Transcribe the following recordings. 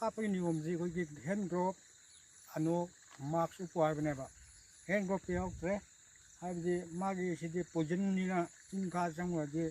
कापगी नियमजी अखोगी hand glove अनु mask उपो हाइबनेबा hand glove याउद्रे हाइबदि मागी सिदि पोइजननिना चिनखा चंगवादि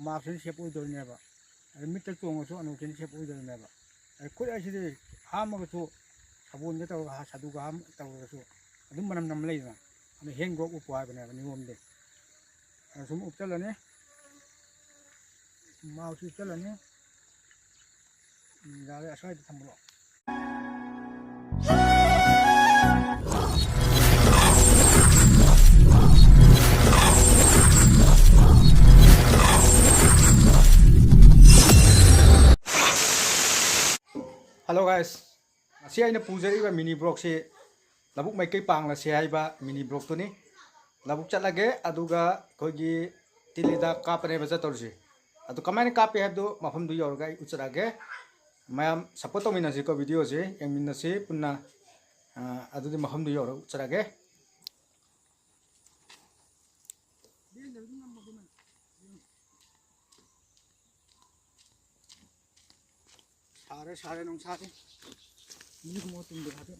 mask safe ओइदोनेबा मिट चोंगसु अनु केन safe ओइदोनेबा खुद असिदि हामगसु साबुन के तौर सादुगा हाम तौरसु अदुम मनम नम लेना अनु हैंड ग्लोव उपो हाइबनेबा नियमदि सुम उपचलने मास्क उपचलने यारे असवाय थम्बलो हेलो गाइस असी आइना पुजरीबा मिनी ब्लॉग से लबुक मैकै पांगला से हाइबा मिनी ब्लॉग तुनी लबुक चलगे अदुगा खोगी तिलिदा कापने बजा तौरसी अदु कमाइन कापे हाबदु मफम दु यौरगा उचरागे मैम सपोर्ट तौमिनसी को वीडियो से यंगमिनसी पुन्ना अदुदि मफम दु यौरगा उचरागे सारे नोंसारे नि गुमो तुंदे हादे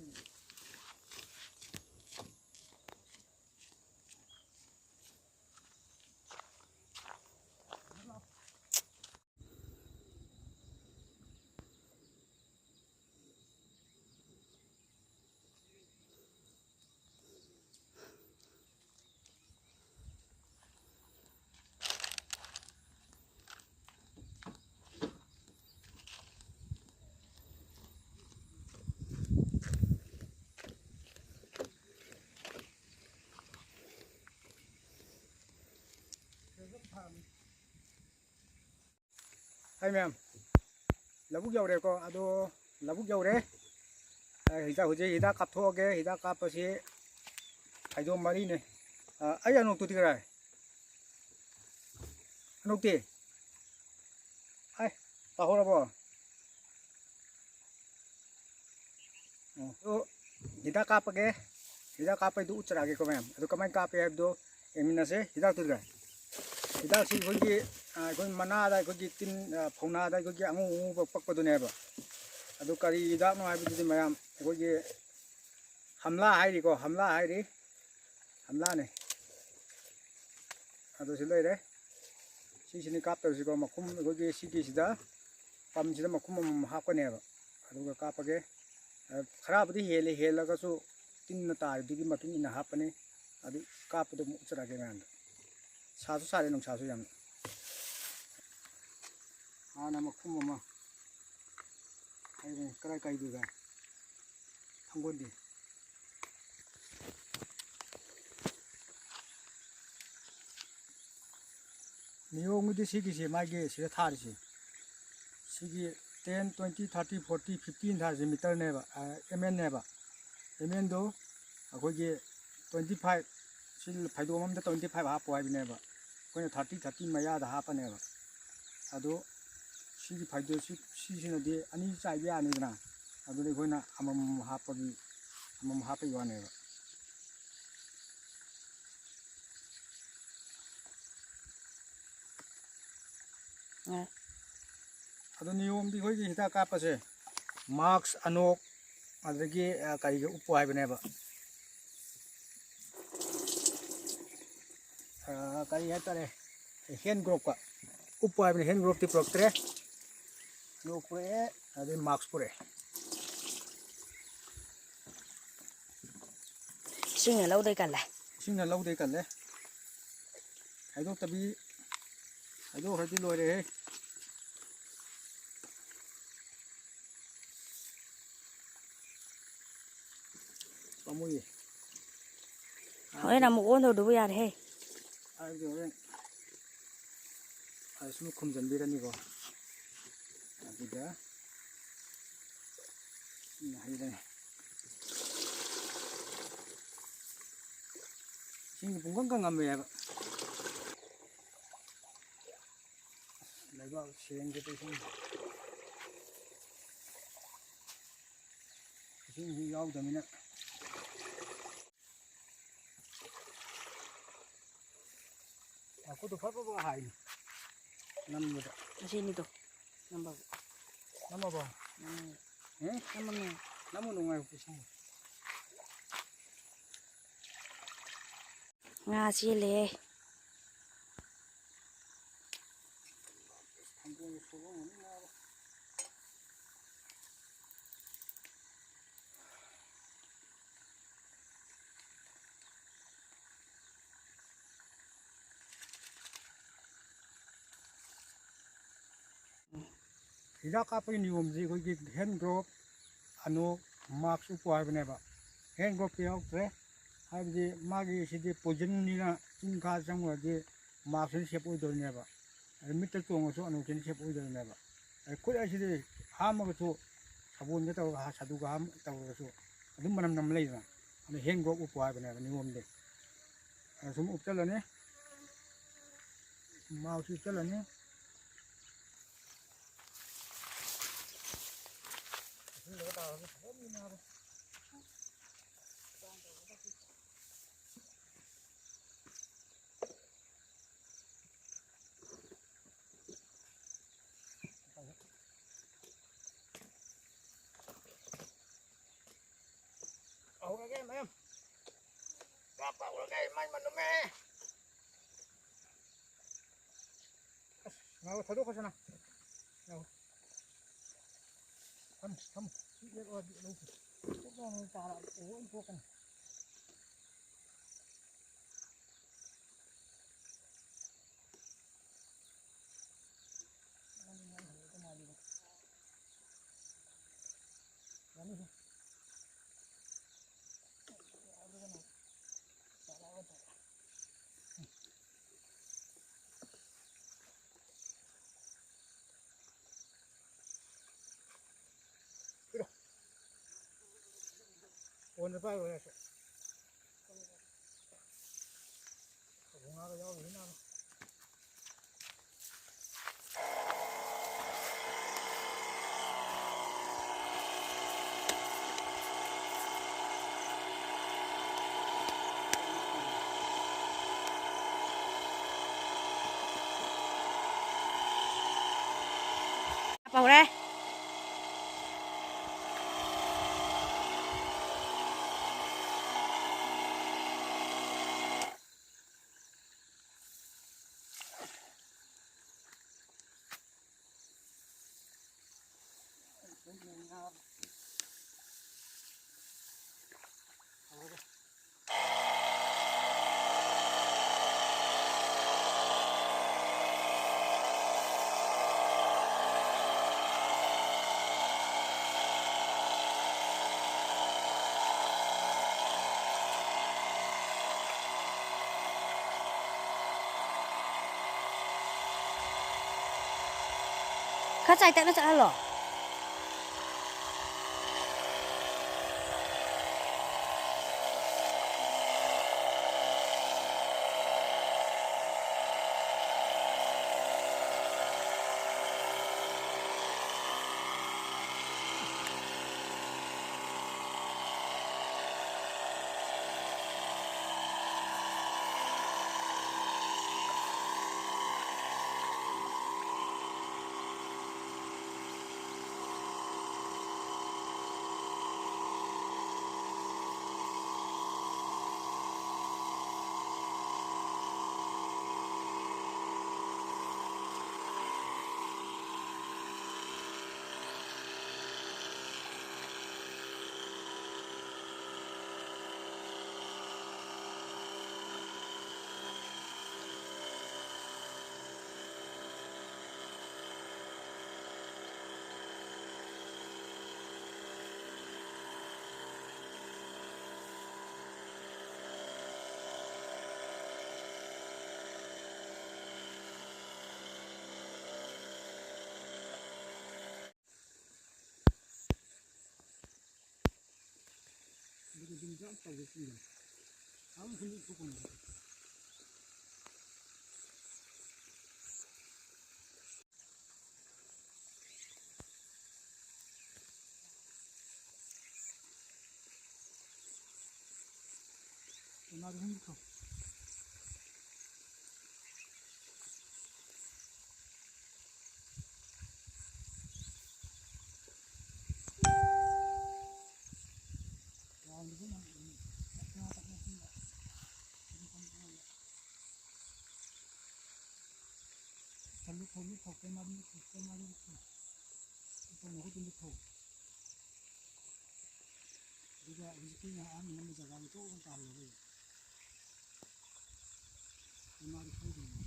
Hai mem, labuk jauh ko, aduh labuk jauh re, hita hujan hita kapto ke, hita kap sih, ayo mari ne, ayo anok tu tiga, anok ti, hai, tahu apa? Oh, hita kap itu ucara ke ko mem, aduh kemain kap ya itu, emina se, hita tu tiga. हिदाक सी कोई मनादा कोई तीन फौनादा कोई अंगू पक्पदुनेबा अदु करी हिदाक no हाइबदि मयाम कोई हमला हाइरिको हमला ने अदु सि लैरे सिसिनि कापतरसिको मखुम कोई सिगी सिदा पम सिदा मखुम हापनेबा अदुगा कापगे खराबदि हेलगसु तीन तारदुगी मतुंग इना हापने अदु कापदु उचरागे मैम सासु सारे नों सासु याम आना मखुम ममा आइबे कराय कायदुगा थांगोदि नियोंगदि सिगिसे मागे सिदा थारिसे सिगी 10 20 30 40 15 थारिसे मीटर नेबा एमएन नेबा एमएन दो अखोगे 25 सिल फाइदोम अमदा 25 हापो हाइबनेबा कोइना 30 मयादा हापनेबा अदो सिगी फाइदो सिसिनदि अनि चाइबे आनिदना अदुदि कोइना अमम हापै वानेबा अदो नियमदि कोइगी हिता कापसे मास्क अनोक अदगी काइगे उपो हाइबनेबा कई है तारे हैंड ग्लोव का ऊपर है हैंड ग्लोव ती प्रोक्टरे नो पुरे अदे मास्क पुरे सिंह लौदे कल्ले आइदो तबी आइदो हदि लोरे हे पमुई होय ना मुकोन दो यार हे आइदो रे आइसु खुमजन बिरानी को अदिदा हाइदे सिंग bungang ngambe ya lagi siang gitu sing yau damina aku tuh apa hai nam gitu sini tuh nambah nama apa 예? 나무는 나무 농아에 보시면 nga지လေ 한번 소금은 나와. Hijak apa ini umzi kau gig hand growth anu marks upuai beneba hand growth yang tre hari magi sidi pojen ni na tingkat semua di marks ni siapa udah beneba mitra tu orang tu anu kini siapa udah beneba kau ada sidi ham aku tu sabun kita tahu satu ham tahu tu itu mana nama lain lah anu hand growth upuai beneba ni umde semua upcalan ni marks upcalan ni em bapak udah main mana me ngau thadu ko sana ngau thăm biết ơi bị đâu cái con ta lại ố anh thuốc này 오늘 봐요 그래서 공화가 여기 있나 bảo đây khá chạy tại nó chạy lỏ 진짜 따겠습니다. 아무 소리 듣고 있는 나도 힘들어. thùng cái mâm thùng nó cũng thùng bây giờ cái nhà ăn mình bây giờ làm chỗ không tàn rồi cái mâm không gì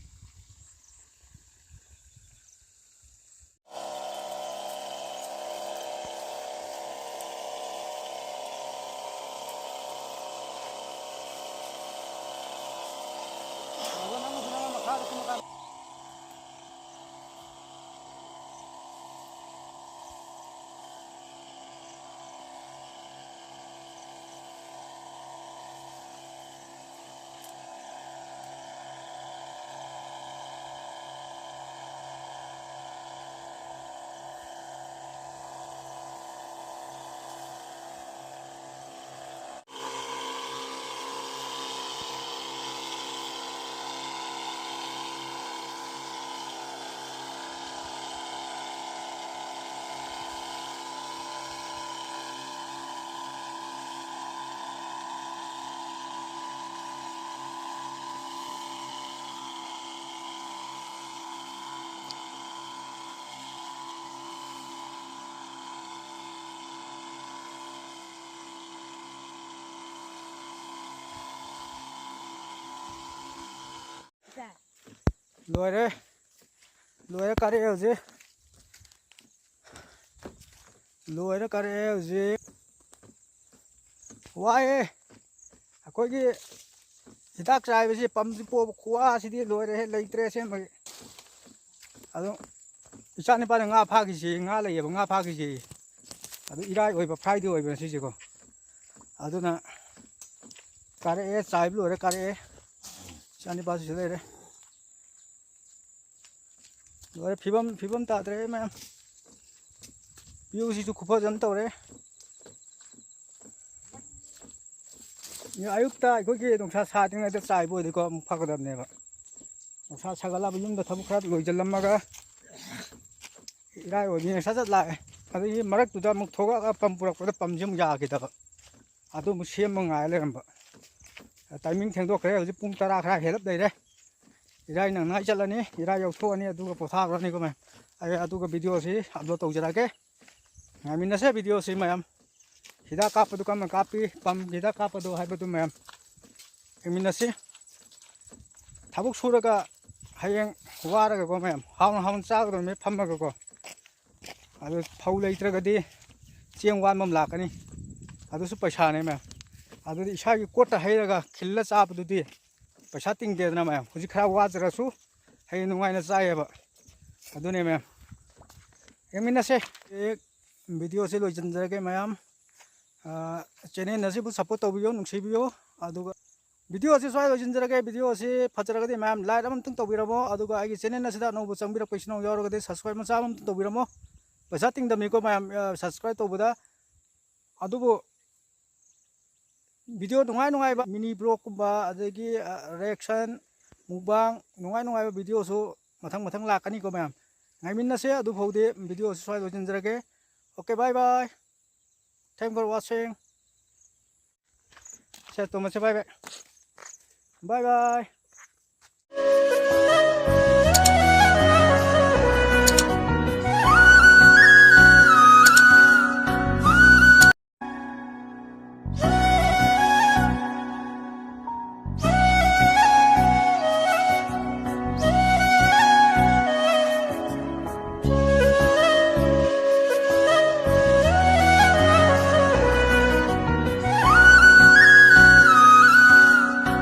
lùi đấy cà rê gì lùi đó cà rê gì why coi cái hidak trai với pump po khua xí đi lùi đấy lấy tre xem mà ado isan pa nga pha ki si nga le nga pha ki si ado irai oi ba phai di oi ba si si ko ado na cà rê chai lùi đấy cà rê isan pa si le đấy rồi 피범 따드래 맘 비오시도 kup어졌다래 이 아육다 거기 농사 사등에도 쌓이고 이거 파거든요 봐 농사 사갈라면 좀더 더부크라 로이절람마가 이라이 어디에 사졌라 아도 이 마락두다 뭐 토가가 빰부락보다 빰좀 야기다가 아도 뭐 시험멍 아이래는 봐 타이밍 탱도 그래 어제 뿡 따라 그래 해럽다이래 이라이 나나 잘라니 이라이 요토니 아두가 보사그러니 그만 아두가 비디오시 업로드 오지라게 아미나세 비디오시 마얌 히다 카파도 까만 카피 빰 히다 카파도 하이버도 마얌 아미나시 타복 수라가 하영 와라가 고마얌 하운 짜거든 매 팜마고 아두 파울레 이트라가디 지영완 맘라까니 아두수 पैसा네 마얌 아두 이샤기 꽃다 해라가 길라 짜부두디 पैसा tingदेना ma'am हुजी खरा वाजरसु है नुंगाइना जायबा अदुने ma'am एमिनासे एक video से लोइजनजरगे ma'am channel नसिबु support तोबियो नुंसिबियो अदुगा video से स्वाय लोइजनजरगे video से फजरगदे ma'am like अमतंग तोबिरमो अदुगा आगी channel नसिदा नोबु चंबिरक पैसनो यावरगदे subscribe मचा अमतंग तोबिरमो पैसा tingदमिको मैम सब्सक्राइब तोबुदा अदुबु वीडियो नुंगाई मिनी ब्लॉग कुंबा अदगी रिएक्शन मुबांग नुंगाई वीडियो सु मथंग लाकनी को ma'am ngaiminnase adu phode video swai lojinjrage okay bye bye thanks for watching share to much bye bye bye bye